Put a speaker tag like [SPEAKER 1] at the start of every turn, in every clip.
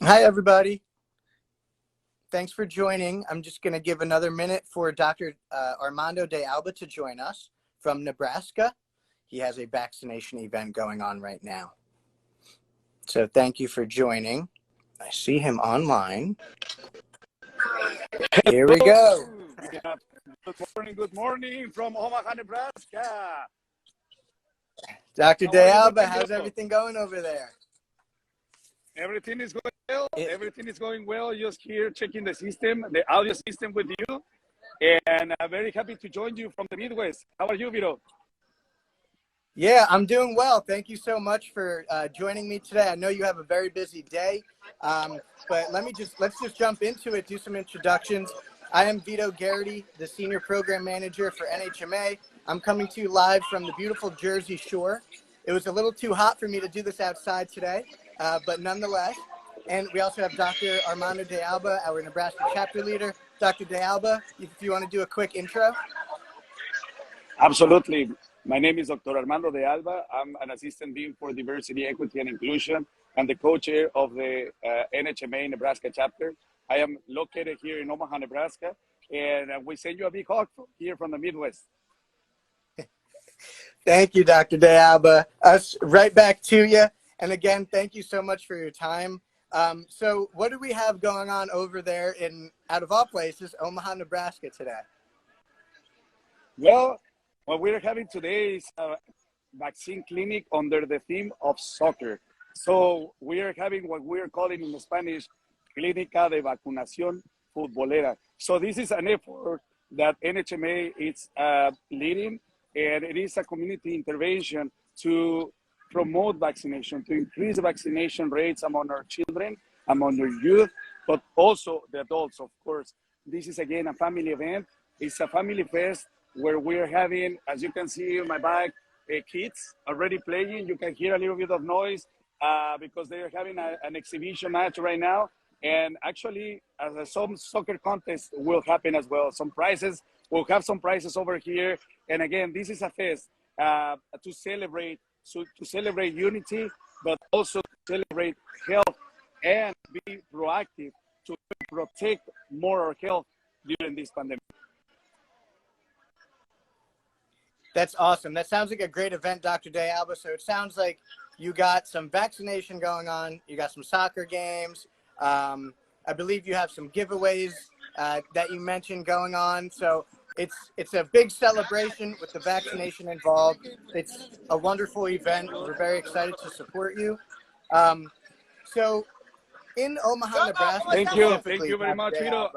[SPEAKER 1] Hi, everybody. Thanks for joining. I'm just going to give another minute for Dr. Armando de Alba to join us from Nebraska. He has a vaccination event going on right now. So thank you for joining. I see him online. Here we go.
[SPEAKER 2] Good morning from Omaha, Nebraska.
[SPEAKER 1] Dr. de Alba, how's everything going over there?
[SPEAKER 2] Everything is going well. Everything is going well. Just here checking the system, the audio system with you. And I'm very happy to join you from the Midwest. How are you, Vito?
[SPEAKER 1] Yeah, I'm doing well. Thank you so much for joining me today. I know you have a very busy day, but let's just jump into it, do some introductions. I am Vito Garrity, the Senior Program Manager for NHMA. I'm coming to you live from the beautiful Jersey Shore. It was a little too hot for me to do this outside today, but nonetheless. And we also have Dr. Armando de Alba, our Nebraska Chapter leader. Dr. de Alba, if you want to do a quick intro.
[SPEAKER 2] Absolutely. My name is Dr. Armando de Alba. I'm an Assistant Dean for Diversity, Equity, and Inclusion and the co-chair of the NHMA Nebraska Chapter. I am located here in Omaha, Nebraska, and we send you a big hug here from the Midwest.
[SPEAKER 1] Thank you, Dr. de Alba. Us right back to you. And again, thank you so much for your time. So what do we have going on over there in, out of all places, Omaha, Nebraska today?
[SPEAKER 2] Well, what we're having today is a vaccine clinic under the theme of soccer. So we are having what we're calling in Spanish, Clínica de Vacunación Futbolera. So this is an effort that NHMA is leading, and it is a community intervention to promote vaccination, to increase the vaccination rates among our children, among our youth, but also the adults, of course. This is, again, a family event. It's a family fest where we're having, as you can see in my back, kids already playing. You can hear a little bit of noise because they are having an exhibition match right now. And actually, some soccer contests will happen as well. Some prizes, we'll have some prizes over here. And again, this is a fest to celebrate unity, but also to celebrate health and be proactive to protect more our health during this pandemic.
[SPEAKER 1] That's awesome. That sounds like a great event, Dr. de Alba. So it sounds like you got some vaccination going on. You got some soccer games. I believe you have some giveaways that you mentioned going on. So it's a big celebration with the vaccination involved. It's a wonderful event. We're very excited to support you. So in Omaha, Nebraska.
[SPEAKER 2] Thank you very much, Vito.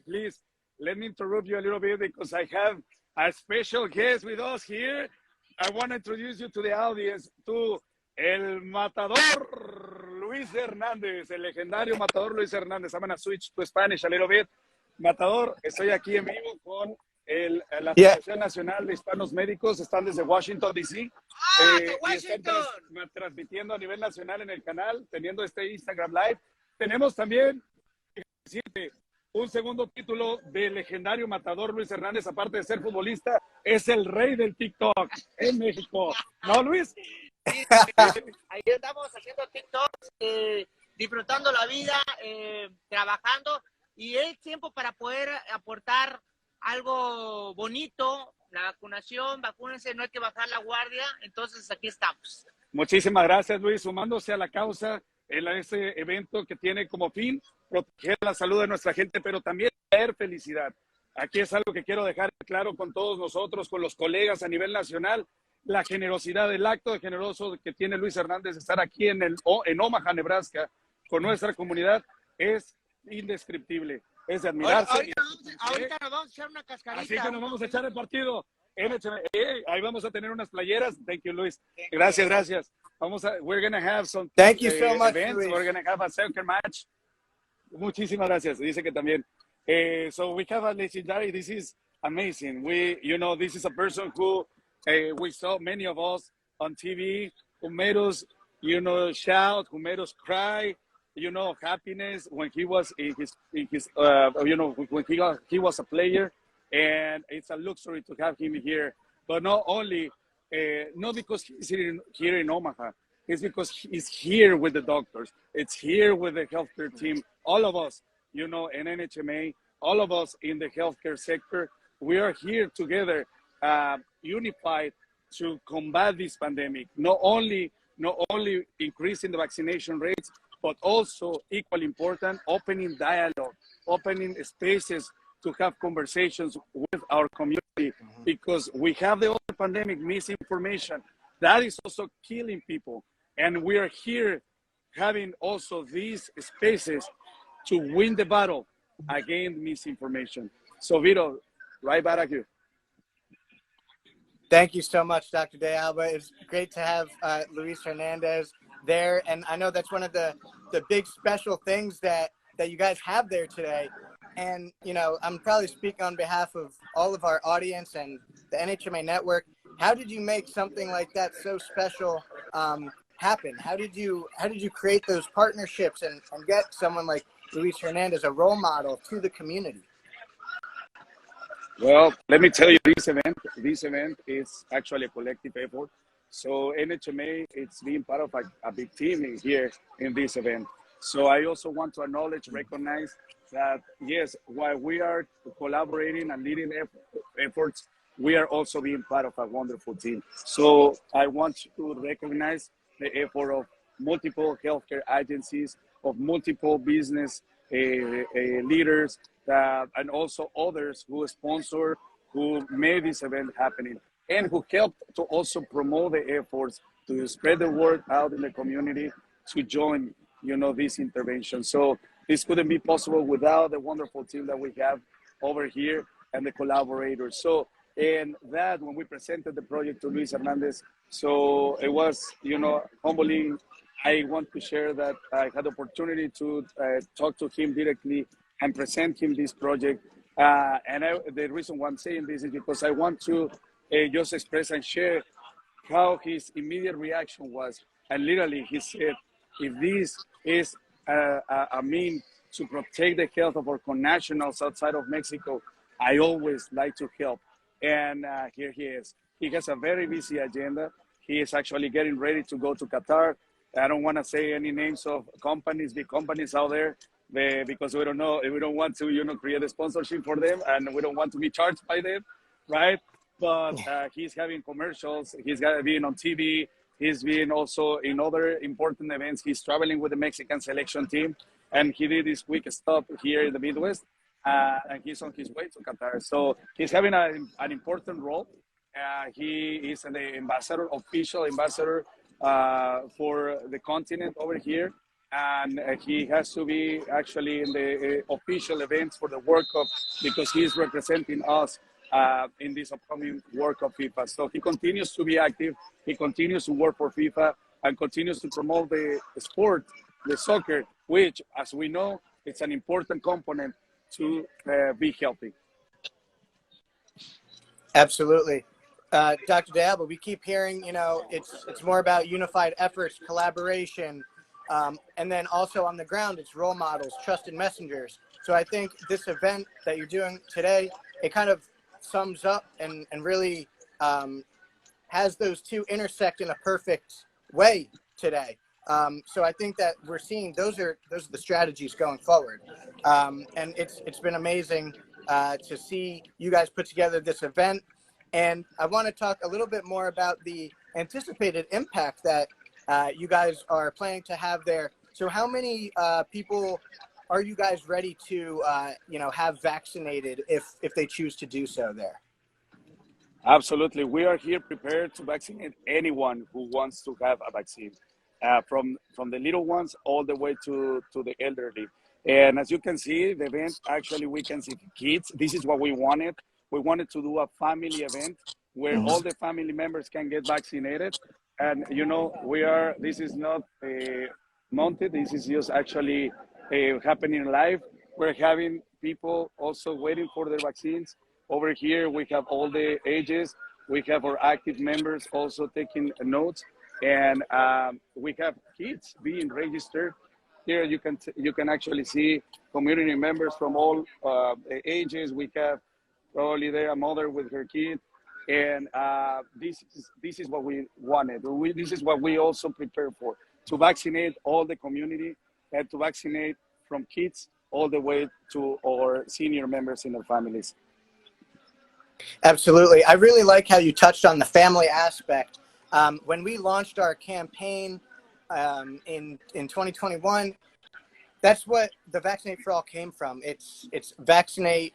[SPEAKER 2] Please let me interrupt you a little bit because I have a special guest with us here. I want to introduce you to the audience, to El Matador Luis Hernandez, el legendario Matador Luis Hernandez. I'm going to switch to Spanish a little bit. Matador, estoy aquí en vivo con la Asociación Nacional de Hispanos Médicos. Están desde Washington, D.C. Y están transmitiendo a nivel nacional en el canal, teniendo este Instagram Live. Tenemos también un segundo título del legendario Matador Luis Hernández, aparte de ser futbolista, es el rey del TikTok en México. ¿No, Luis?
[SPEAKER 3] Sí, ahí estamos haciendo TikToks, disfrutando la vida, trabajando, y es tiempo para poder aportar algo bonito. La vacunación, vacúnense, no hay que bajar la guardia, entonces aquí estamos.
[SPEAKER 2] Muchísimas gracias, Luis, sumándose a la causa en este evento que tiene como fin proteger la salud de nuestra gente, pero también traer felicidad. Aquí es algo que quiero dejar claro con todos nosotros, con los colegas a nivel nacional, la generosidad, el acto de generoso que tiene Luis Hernández de estar aquí en Omaha, Nebraska, con nuestra comunidad, es indescriptible, es de admirarse.
[SPEAKER 3] Ahorita nos vamos a echar una cascarita.
[SPEAKER 2] Así que nos vamos a echar el partido. Ahí vamos a tener unas playeras. Thank you, Luis. Gracias. We're going to have some
[SPEAKER 1] Thank you so much,
[SPEAKER 2] events.
[SPEAKER 1] Luis.
[SPEAKER 2] We're going to have a soccer match. Muchísimas gracias. Dice que también. So we have a legendary. This is amazing. This is a person who we saw many of us on TV, who made us, shout, who made us cry, happiness when he was when he was a player. And it's a luxury to have him here. But not only, not because he's here in Omaha. is because it's here with the doctors. It's here with the healthcare team. All of us, you know, in NHMA, all of us in the healthcare sector, we are here together, unified to combat this pandemic. Not only increasing the vaccination rates, but also equally important, opening dialogue, opening spaces to have conversations with our community, because we have the other pandemic, misinformation, that is also killing people. And we are here having also these spaces to win the battle against misinformation. So Vito, right back at you.
[SPEAKER 1] Thank you so much, Dr. de Alba. It's great to have Luis Hernandez there. And I know that's one of the big special things that you guys have there today. And, you know, I'm probably speaking on behalf of all of our audience and the NHMA network. How did you make something like that so special happen? How did you create those partnerships and get someone like Luis Hernandez, a role model to the community?
[SPEAKER 2] Well, let me tell you, this event is actually a collective effort. So NHMA, it's being part of a big team here in this event. So I also want to recognize that, yes, while we are collaborating and leading efforts, we are also being part of a wonderful team. So I want to recognize the effort of multiple healthcare agencies, of multiple business leaders, and also others who sponsor, who made this event happening, and who helped to also promote the efforts to spread the word out in the community to join, you know, this intervention. So this couldn't be possible without the wonderful team that we have over here and the collaborators. So, and that when we presented the project to Luis Hernandez, so it was, you know, humbling. I want to share that I had the opportunity to talk to him directly and present him this project. The reason why I'm saying this is because I want to just express and share how his immediate reaction was. And literally he said, if this is a mean to protect the health of our connationals outside of Mexico, I always like to help. And here he is. He has a very busy agenda. He is actually getting ready to go to Qatar. I don't want to say any names of companies, big companies out there, because we don't know, we don't want to, you know, create a sponsorship for them, and we don't want to be charged by them, right? But he's having commercials, he's been on TV, he's been also in other important events. He's traveling with the Mexican selection team, and he did this quick stop here in the Midwest, and he's on his way to Qatar. So he's having an important role. He is an ambassador, official ambassador for the continent over here. And he has to be actually in the official events for the World Cup, because he is representing us in this upcoming World Cup FIFA. So he continues to be active, he continues to work for FIFA, and continues to promote the sport, the soccer, which, as we know, it's an important component to be healthy.
[SPEAKER 1] Absolutely. Dr. de Alba, we keep hearing, you know, it's more about unified efforts, collaboration, and then also on the ground, it's role models, trusted messengers. So I think this event that you're doing today, it kind of sums up and really has those two intersect in a perfect way today. So I think that we're seeing those are the strategies going forward. And it's been amazing to see you guys put together this event. And I want to talk a little bit more about the anticipated impact that you guys are planning to have there. So how many people are you guys ready to, you know, have vaccinated if they choose to do so there?
[SPEAKER 2] Absolutely. We are here prepared to vaccinate anyone who wants to have a vaccine, from the little ones all the way to the elderly. And as you can see, the event, actually, we can see kids. This is what we wanted. We wanted to do a family event where all the family members can get vaccinated. And, you know, this is not monted. This is just actually happening live. We're having people also waiting for their vaccines. Over here, we have all the ages. We have our active members also taking notes. And we have kids being registered. Here you can actually see community members from all ages. We have probably there a mother with her kid, And this is what we wanted. This is what we also prepared for, to vaccinate all the community and to vaccinate from kids all the way to our senior members in their families.
[SPEAKER 1] Absolutely. I really like how you touched on the family aspect. When we launched our campaign in 2021, that's what the Vaccinate for All came from. It's vaccinate,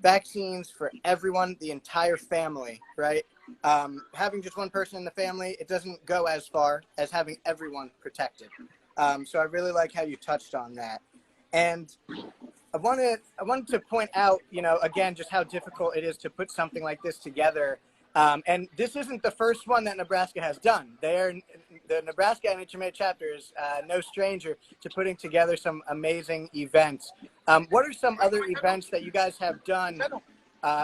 [SPEAKER 1] vaccines for everyone, the entire family, right? Having just one person in the family, it doesn't go as far as having everyone protected. So I really like how you touched on that. And I wanted to point out, you know, again, just how difficult it is to put something like this together. And this isn't the first one that Nebraska has done. The Nebraska NHMA chapter is no stranger to putting together some amazing events. What are some other events that you guys have done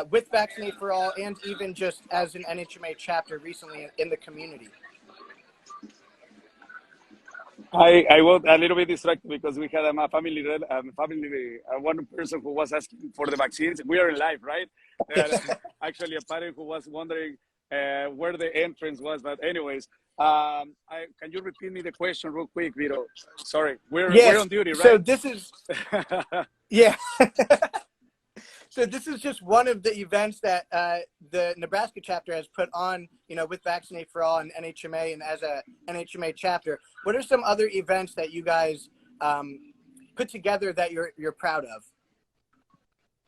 [SPEAKER 1] with Vaccinate for All and even just as an NHMA chapter recently in the community?
[SPEAKER 2] I was a little bit distracted because we had one person who was asking for the vaccines. We are in live, right? Actually, a parent who was wondering where the entrance was. But anyways, can you repeat me the question real quick, Vito? Sorry, we're on duty, right?
[SPEAKER 1] So this is, yeah. So this is just one of the events that the Nebraska chapter has put on, you know, with Vaccinate for All and NHMA and as a NHMA chapter. What are some other events that you guys put together that you're proud of?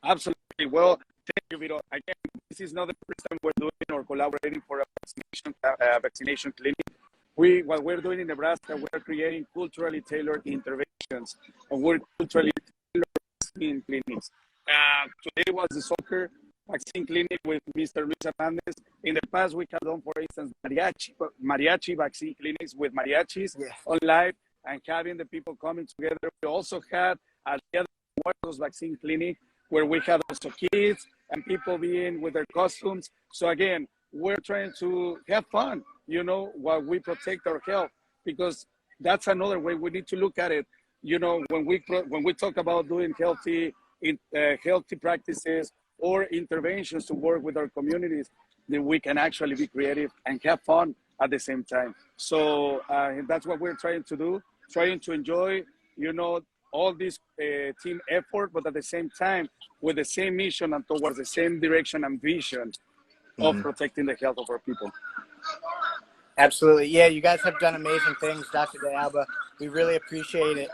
[SPEAKER 2] Absolutely. Well, thank you, Vito. Again, this is not the first time we're doing or collaborating for a vaccination clinic. What we're doing in Nebraska, we're creating culturally tailored interventions, and we're culturally tailored vaccine clinics. Today was the soccer vaccine clinic with Mr. Luis Hernandez. In the past, we have done, for instance, mariachi vaccine clinics with mariachis on live and having the people coming together. We also had a those vaccine clinic where we had also kids and people being with their costumes. So again, we're trying to have fun, you know, while we protect our health, because that's another way we need to look at it. You know, when we talk about doing healthy practices or interventions to work with our communities, then we can actually be creative and have fun at the same time. So that's what we're trying to do, trying to enjoy, you know, all this team effort, but at the same time with the same mission and towards the same direction and vision of protecting the health of our people.
[SPEAKER 1] Absolutely. Yeah, you guys have done amazing things, Dr. de Alba. We really appreciate it.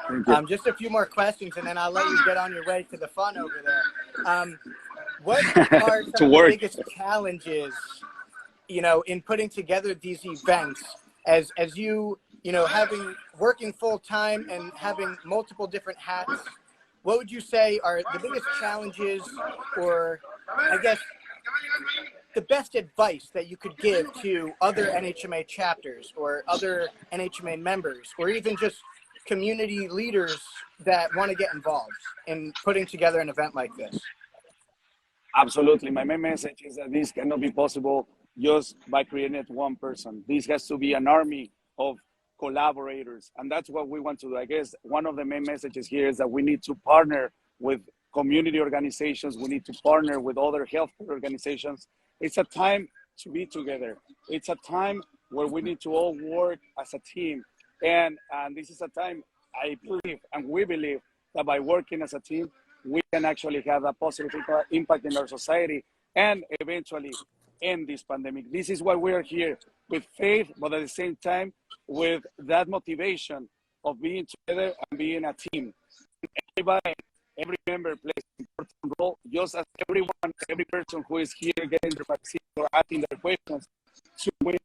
[SPEAKER 1] Just a few more questions, and then I'll let you get on your way to the fun over there. What are some of the biggest challenges, you know, in putting together these events as you know, working full time and having multiple different hats? What would you say are the biggest challenges, or I guess the best advice that you could give to other NHMA chapters or other NHMA members, or even just community leaders that want to get involved in putting together an event like this?
[SPEAKER 2] Absolutely. My main message is that this cannot be possible just by creating one person. This has to be an army of collaborators, and that's what we want to do. I guess one of the main messages here is that we need to partner with community organizations. We need to partner with other healthcare organizations. It's a time to be together. It's a time where we need to all work as a team. And this is a time, I believe, and we believe, that by working as a team, we can actually have a positive impact in our society and eventually end this pandemic. This is why we are here, with faith, but at the same time, with that motivation of being together and being a team. Every member plays an important role, just as every person who is here getting the vaccine or asking their questions to win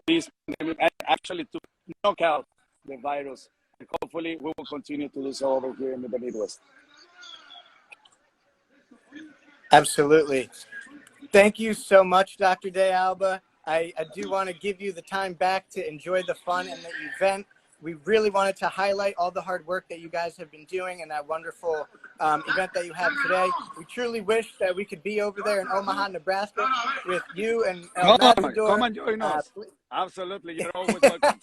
[SPEAKER 2] this pandemic and actually to knock out the virus. And hopefully we will continue to do so over here in the Midwest.
[SPEAKER 1] Absolutely. Thank you so much, Dr. de Alba. I do want to give you the time back to enjoy the fun and the event. We really wanted to highlight all the hard work that you guys have been doing and that wonderful event that you have today. We truly wish that we could be over there in Omaha, Nebraska with you and
[SPEAKER 2] come and join us. Absolutely. You're always welcome.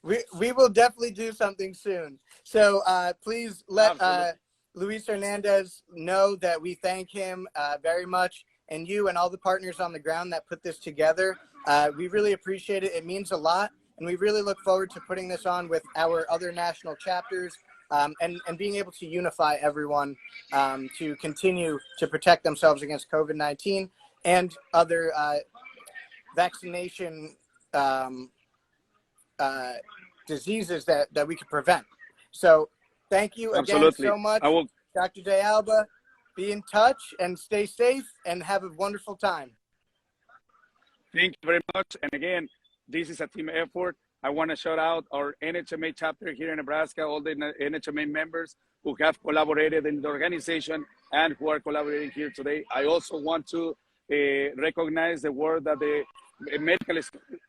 [SPEAKER 1] We will definitely do something soon. So please let Luis Hernandez know that we thank him very much. and you and all the partners on the ground that put this together. We really appreciate it. It means a lot, and we really look forward to putting this on with our other national chapters, and being able to unify everyone to continue to protect themselves against COVID-19 and other vaccination diseases that we could prevent. So thank you again so much, Dr. de Alba. Be in touch and stay safe and have a wonderful time.
[SPEAKER 2] Thank you very much. And again, this is a team effort. I want to shout out our NHMA chapter here in Nebraska, all the NHMA members who have collaborated in the organization and who are collaborating here today. I also want to recognize the work that the medical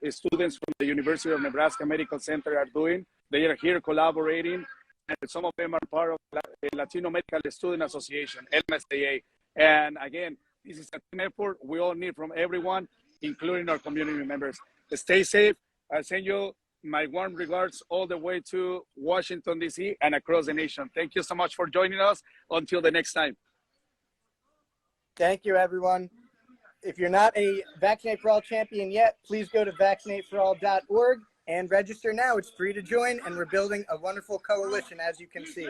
[SPEAKER 2] students from the University of Nebraska Medical Center are doing. They are here collaborating, and some of them are part of the Latino Medical Student Association, LMSAA. And again, this is a team effort we all need from everyone, including our community members. Stay safe. I send you my warm regards all the way to Washington, D.C. and across the nation. Thank you so much for joining us. Until the next time.
[SPEAKER 1] Thank you, everyone. If you're not a Vaccinate for All champion yet, please go to vaccinateforall.org and register now. It's free to join, and we're building a wonderful coalition, as you can see.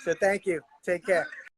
[SPEAKER 1] So thank you. Take care.